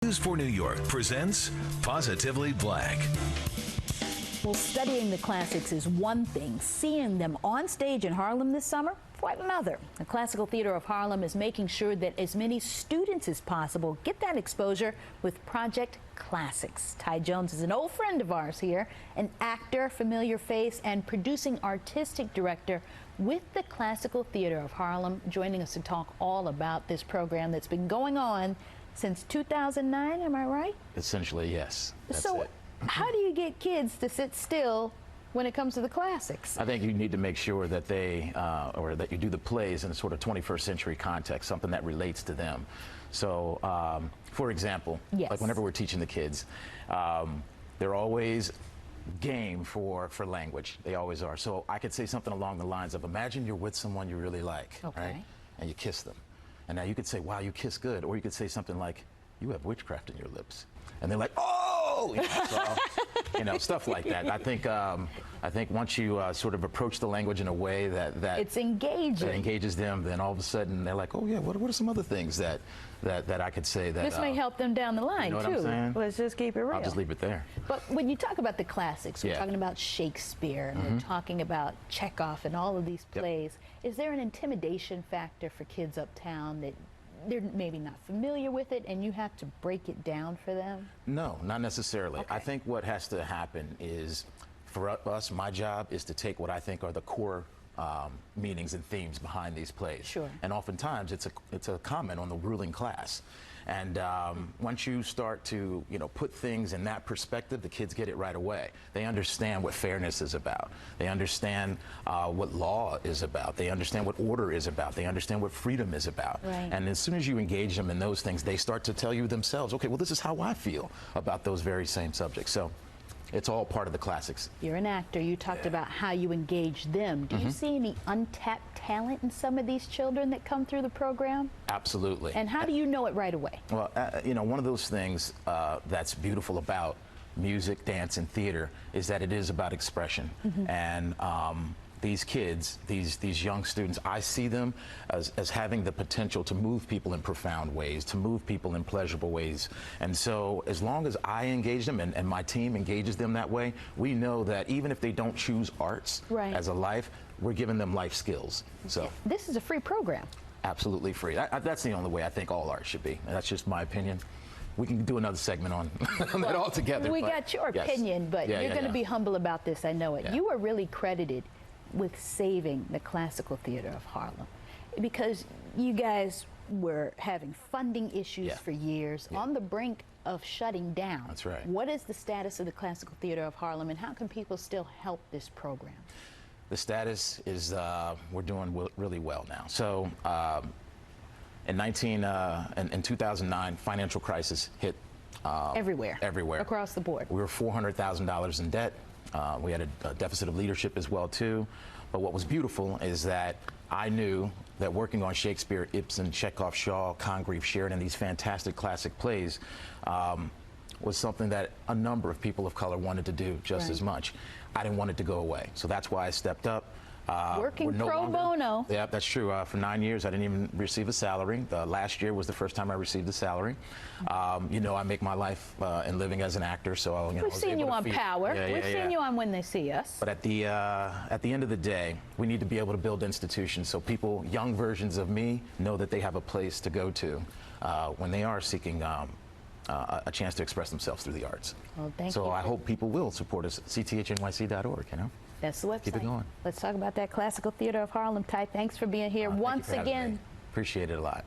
News for New York presents Positively Black. Well, studying the classics is one thing. Seeing them on stage in Harlem this summer, quite another. The Classical Theater of Harlem is making sure that as many students as possible get that exposure with Project Classics. Ty Jones is an old friend of ours here, an actor, familiar face, and producing artistic director with the Classical Theater of Harlem, joining us to talk all about this program that's been going on since 2009, am I right? Essentially, yes. That's so, it. How do you get kids to sit still when it comes to the classics? I think you need to make sure that they, or that you do the plays in a sort of 21st century context, something that relates to them. So, for example, yes. like whenever we're teaching the kids, they're always game for language. They always are. So I could say something along the lines of, imagine you're with someone you really like, okay, right? And you kiss them. And now you could say, wow, you kiss good. Or you could say something like, you have witchcraft in your lips. And they're like, oh! Stuff like that. I think once you sort of approach the language in a way that it's engaging, that engages them, then all of a sudden they're like, oh yeah, what are some other things that I could say that this may help them down the line, you know what too. I'm saying? Let's just keep it real. I'll just leave it there. But when you talk about the classics, we're talking about Shakespeare, and we're talking about Chekhov and all of these plays. Is there an intimidation factor for kids uptown that they're maybe not familiar with it and you have to break it down for them? No, not necessarily. Okay. I think what has to happen is, for us, my job is to take what I think are the core meanings and themes behind these plays. Sure. And oftentimes it's a comment on the ruling class. And once you start to put things in that perspective, the kids get it right away. They understand what fairness is about. They understand what law is about. They understand what order is about. They understand what freedom is about. Right. And as soon as you engage them in those things, they start to tell you themselves, okay, well, this is how I feel about those very same subjects. So it's all part of the classics. You're an actor. You talked about how you engage them. Do you see any untapped talent in some of these children that come through the program? Absolutely. And how do you know it right away? Well, one of those things that's beautiful about music, dance, and theater is that it is about expression. And these kids, these young students, I see them as having the potential to move people in profound ways, to move people in pleasurable ways. And so as long as I engage them and my team engages them that way, we know that even if they don't choose arts as a life, we're giving them life skills. So this is a free program. Absolutely free. That's the only way I think all art should be. And that's just my opinion. We can do another segment on that altogether. We got your opinion, but you're going to be humble about this, I know it. Yeah. You are really credited with saving the Classical Theater of Harlem, because you guys were having funding issues for years, on the brink of shutting down. That's right. What is the status of the Classical Theater of Harlem, and how can people still help this program? The status is we're doing really well now. So in 2009, financial crisis hit everywhere across the board. We were $400,000 in debt. We had a deficit of leadership as well, too. But what was beautiful is that I knew that working on Shakespeare, Ibsen, Chekhov, Shaw, Congreve, Sheridan, these fantastic classic plays, was something that a number of people of color wanted to do just as much. I didn't want it to go away. So that's why I stepped up. Working pro bono. Yeah, that's true. For 9 years, I didn't even receive a salary. Last year was the first time I received a salary. I make my life in living as an actor, so we've seen you on Power. We've seen you on When They See Us. But at the end of the day, we need to be able to build institutions so people, young versions of me, know that they have a place to go to when they are seeking a chance to express themselves through the arts. Well, thank you. So I hope people will support us at cthnyc.org. That's the website. Keep it going. Let's talk about that Classical Theater of Harlem. Ty, thanks for being here once again. Appreciate it a lot.